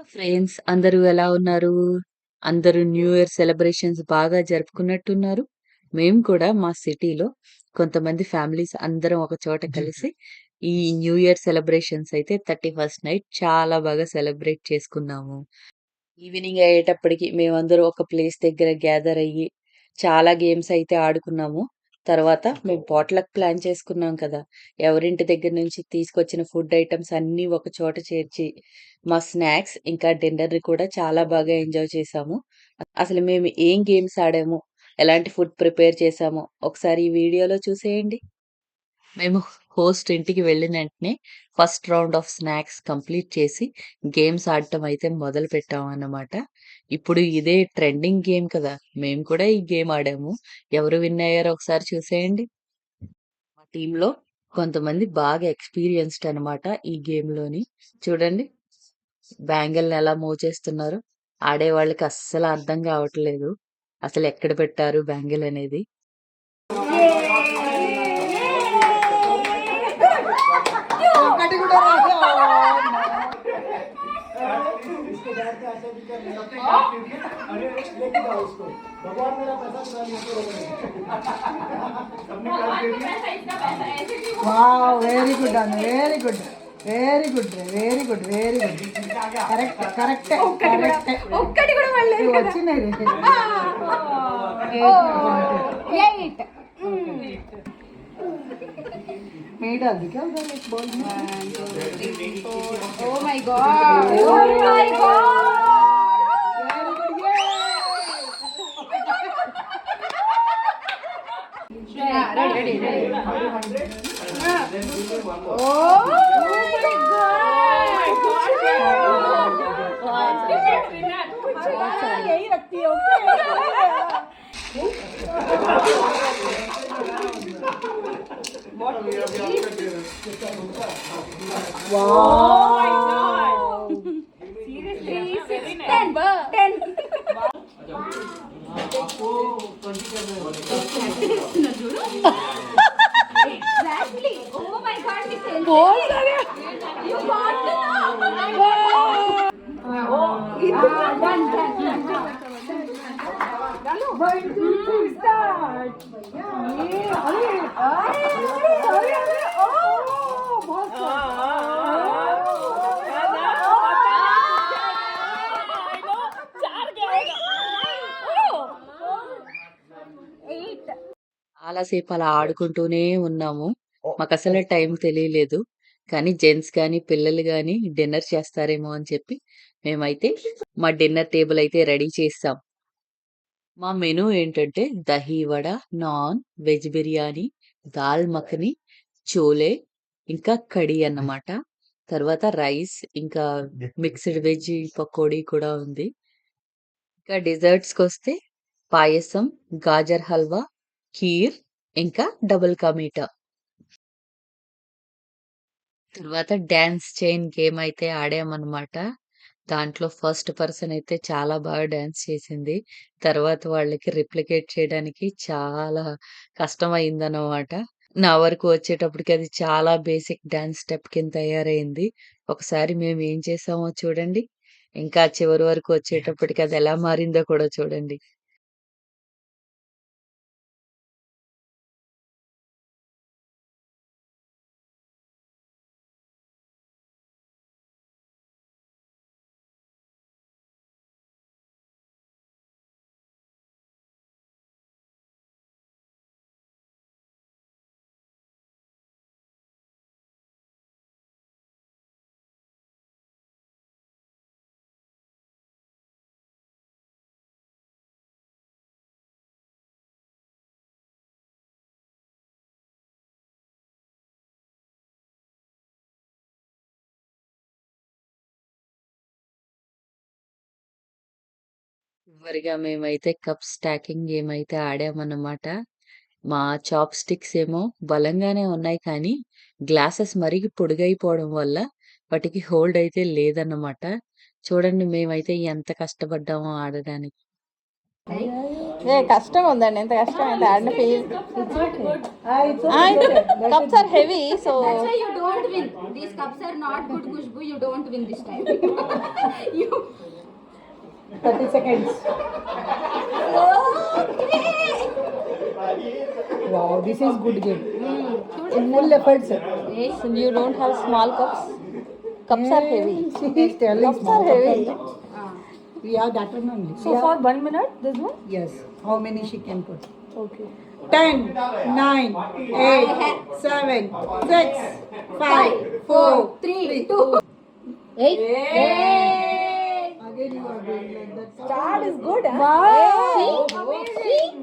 Hello friends, అందరూ ఎలా ఉన్నారు? అందరూ న్యూ ఇయర్ సెలబ్రేషన్స్ బాగా జరుపుకున్నట్టున్నారు. మేము కూడా మా సిటీలో కొంతమంది ఫ్యామిలీస్ అందరం ఒక చోట కలిసి ఈ న్యూ ఇయర్ సెలబ్రేషన్స్ అయితే 31st నైట్ చాలా బాగా సెలబ్రేట్ చేసుకున్నాము. ఈవినింగ్ అయ్యేటప్పటికి మేమందరం ఒక ప్లేస్ దగ్గర గ్యాదర్ అయ్యి చాలా గేమ్స్ అయితే ఆడుకున్నాము. తర్వాత మేము పాట్‌లక్ ప్లాన్ చేసుకున్నాం కదా! ఎవరింటి దగ్గర నుంచి తీసుకొచ్చిన ఫుడ్ ఐటెమ్స్ అన్నీ ఒక చోట చేర్చి, మా స్నాక్స్ ఇంకా డిన్నర్‌ని కూడా చాలా బాగా ఎంజాయ్ చేశాము. అసలు మేము ఏం గేమ్స్ ఆడాము, ఎలాంటి ఫుడ్ ప్రిపేర్ చేశామో ఒకసారి ఈ వీడియోలో చూసేయండి. మేము హోస్ట్ ఇంటికి వెళ్ళిన వెంటనే first round of snacks complete చేసి గేమ్స్ ఆడటం అయితే మొదలు పెట్టామన్నమాట. ఇప్పుడు ఇదే ట్రెండింగ్ గేమ్ కదా! మేము కూడా ఈ గేమ్ ఆడాము. ఎవరు విన్ అయ్యారో ఒకసారి చూసేయండి. మా టీమ్‌లో కొంతమంది బాగా ఎక్స్‌పీరియన్స్‌డ్ అనమాట ఈ గేమ్‌లోని. చూడండి బ్యాంగిల్‌ని ఎలా మూవ్ చేస్తున్నారో. ఆడేవాళ్ళకి అస్సలు అర్థం కావట్లేదు. అసలు ఎక్కడ పెట్టారు బ్యాంగిల్ అనేది. ఒకటి కూడా రాదు. भगवान मेरा पैसा चुरा लिया। वाह, very good Anu, very good, very good, very good, very good. Correct, correct, correct. ఒక్కటి కూడా పడలేదు. వచ్చినాయి. 8 8 అందుకే ఉదయం ball. 1 2 3 4. Oh my God, oh my God. Ready ready ready. Oh my God, यही रखती है। Exactly. Oh my God, we can. बहुत सारे. You got to know. One. 1 2 3 start. अरे ओ बहुत చాలాసేపు అలా ఆడుకుంటూనే ఉన్నాము. మాకసలే టైం తెలియలేదు. కానీ జెంట్స్ గానీ, పిల్లలు గానీ డిన్నర్ చేస్తారేమో అని చెప్పి మేమైతే మా డిన్నర్ టేబుల్ అయితే రెడీ చేసాం. మా మెనూ ఏంటంటే దహీ వడ, నాన్, వెజ్ బిర్యానీ, దాల్ మఖని, చోలే, ఇంకా కఢీ అన్నమాట. తర్వాత రైస్, ఇంకా మిక్స్డ్ వెజ్ పకోడీ కూడా ఉంది. ఇంకా డిజర్ట్స్‌కొస్తే పాయసం, గాజర్ హల్వా, ఖీర్, ఇంకా డబుల్ కా మీఠా. తర్వాత డాన్స్ చైన్ గేమ్ అయితే ఆడామన్నమాట. దాంట్లో ఫస్ట్ పర్సన్ అయితే చాలా బాగా డాన్స్ చేసింది. తర్వాత వాళ్ళకి రిప్లికేట్ చేయడానికి చాలా కష్టమయిందన్నమాట. నా వరకు వచ్చేటప్పటికి అది చాలా బేసిక్ డాన్స్ స్టెప్ కింద తయారయింది. ఒకసారి మేము ఏం చేసామో చూడండి. ఇంకా చివరి వరకు వచ్చేటప్పటికి అది ఎలా మారిందో కూడా చూడండి. చివరిగా మేమైతే కప్ స్టాకింగ్ గేమ్ అయితే ఆడామన్నమాట. మా చాప్ స్టిక్స్ ఏమో బలంగానే ఉన్నాయి కానీ, గ్లాసెస్ మరీ పొడుగైపోవడం వల్ల వాటికి హోల్డ్ అయితే లేదన్నమాట. చూడండి మేమైతే ఎంత కష్టపడ్డామో ఆడడానికి. ఏ కష్టం ఉందండి, ఎంత కష్టం అయితే ఆడిన feel. Cups are heavy, so that's why you don't win. These cups are not good, Khushbu. You don't win this time. You 30 seconds. Wow, this is good game. Full efforts. Yes, you don't have small cups. Cups are heavy. She is telling Cups small are heavy. We have that one only. So for 1 minute, this one? Yes. How many she can put? Okay. 10, 9, 8, 7, 6, 5, 4, 3, 2. 8. Again you are doing like that. Start is good. Huh? Wow. See? Amazing.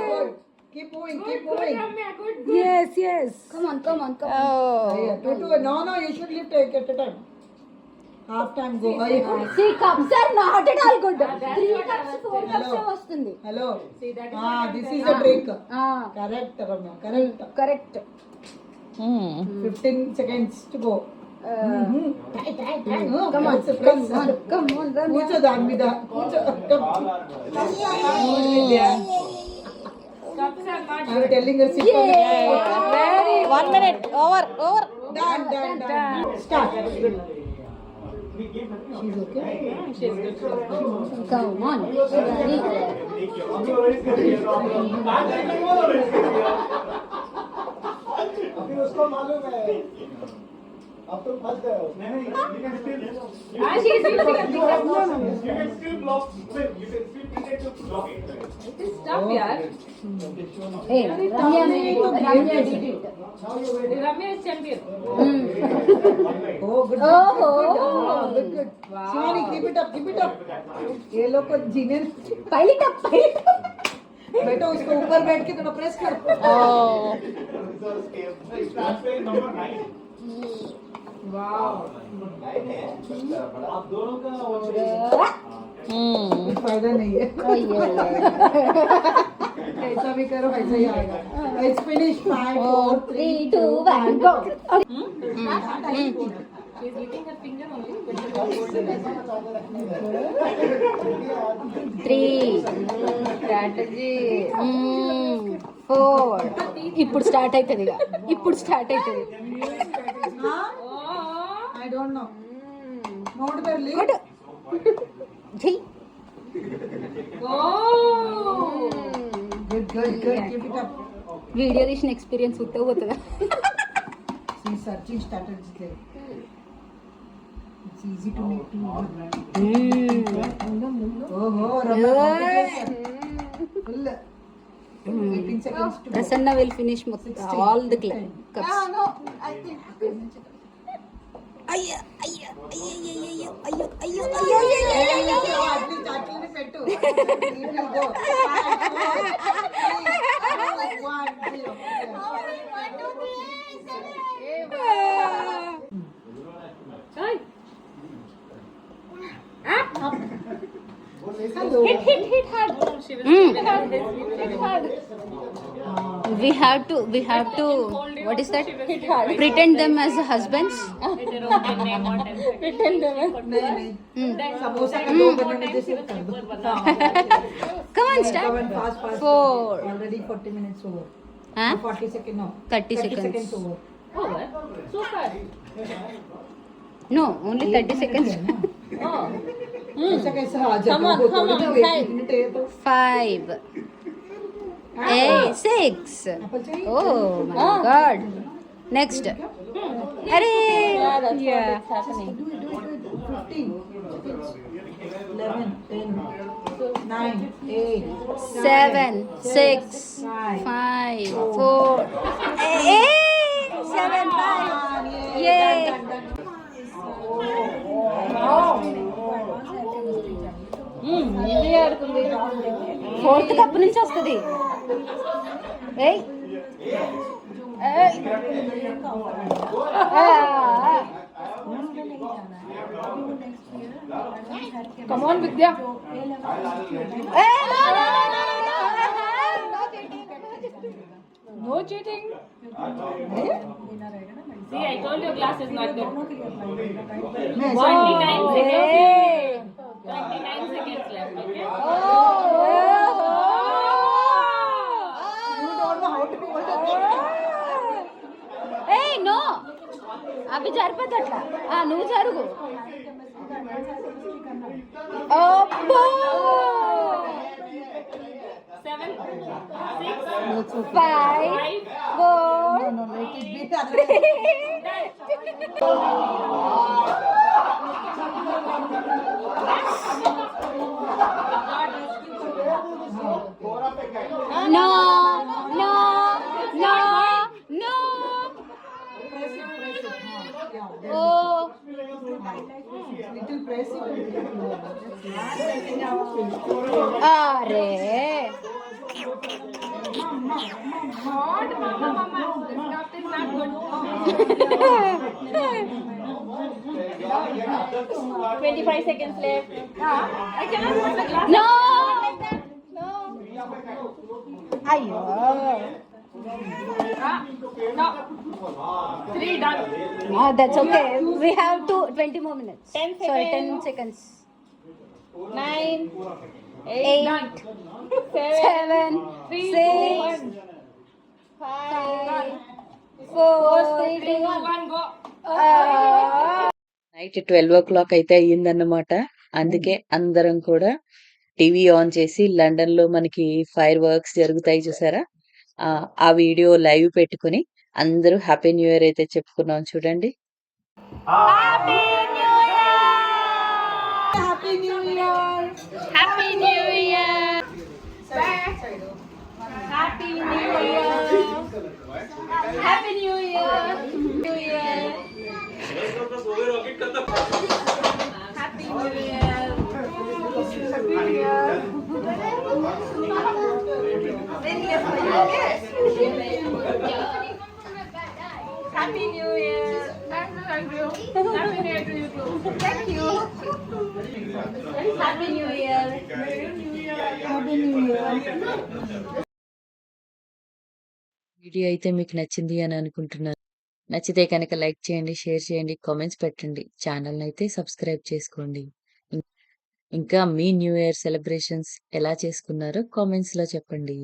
Good. Keep moving. Yes. Come on. Yeah, two. No, you should lift it at a time. Half time go. See, cups are not at all good. 3 cups, 4 cups వస్తుంది. Hello. This is the trick. Correct, Ramya. Correct. 15 seconds to go. Come on, Ramya. కూర్చో దాని మీద కూర్చో. I'm telling her sit on the Very 1 minute. Over. Done. Start. She's okay. Come on. अब तो फंस गए हो नहीं you can still block you can still pretend to block it Hey, Ramya did it. Oh, good. Oh. Good. Shivani, keep it up. ये लोग को जीने Pile it up. बैठो इसको ऊपर बैठ के थोड़ा प्रेस करो. Oh. number 9 अब दोनों का कुछ फायदा नहीं है. ऐसा भी करो ऐसा ही आएगा. Let's finish 5, 4, 3, 2, 1, go. స్ట్రాటజీ 4 ఇప్పుడు స్టార్ట్ అవుతుంది I don't know. Not barely. Good. Keep it up. Video తీసిన ఎక్స్పీరియన్స్ పోతుందా She's searching strategies there. It's easy to make too. Oh, full. 18 seconds to go. Prasanna will finish all the cups No, I think. అయ్యో అట్లనే పెట్టు. You will go. 5, 4, 3, 2, 1, 0. Hello. Hit hard. We have to what is that? Hit hard. Pretend them as husbands. नहीं समोसा का 2 बनाने जैसे कर दो. Come on, start. Come on, fast. 4. Already 40 minutes over. Huh? 40 seconds now. 30 seconds. over. No, only 30 seconds. ऐसा कैसा आ जाता है? Come on, 5. 6. Apple चाहिए? Oh my God. Next. Arey. Yeah. Do it. 15 seconds. 11, 10, 9, 8, 7, 6, 5, 4. 7, 5. Yay. ఇది ఆడుతుంది 4th కప్ నుంచి వస్తుంది ఏయ్ come on Vidya no cheating See, I told you glass is not good. मैं 29 seconds. 29 seconds left. Okay. You don't know how to hold it. ఏ no అవి జరిపోద్ది అట్లా నువ్వు జరుగు అబ్బో 7, 6, No, it's okay. 5 4 No, let it be the other way. no no no no Press it, press it. Yeah, there. oh Little press it. అరే God, mama. This doctor is not good. 25 seconds left. I cannot put the glass. no అయ్యో No. 3 done. that's okay we have 20 more minutes 10 sorry seconds. 10 seconds 9, 8, 8 done. 7 3, 6 5 4 3, 2, 1, go. Night 12 అయితే అయ్యిందన్నమాట. అందుకే అందరం కూడా TV on చేసి London లో మనకి fire works జరుగుతాయి చూసారా, ఆ వీడియో లైవ్ పెట్టుకుని అందరూ హ్యాపీ న్యూ ఇయర్ అయితే చెప్పుకున్నాం చూడండి. Happy New Year. happy new year happy new year happy new year happy new year new year happy new year happy new year Thank you. Happy New Year to you too. thank you happy new year Happy New Year. Video అయితే మీకు నచ్చింది అని అనుకుంటున్నాను. నచ్చితే కనుక like చేయండి, share చేయండి, comments పెట్టండి, ఛానల్ అయితే సబ్స్క్రైబ్ చేసుకోండి. ఇంకా మీ న్యూ ఇయర్ సెలబ్రేషన్స్ ఎలా చేసుకున్నారో కామెంట్స్ లో చెప్పండి.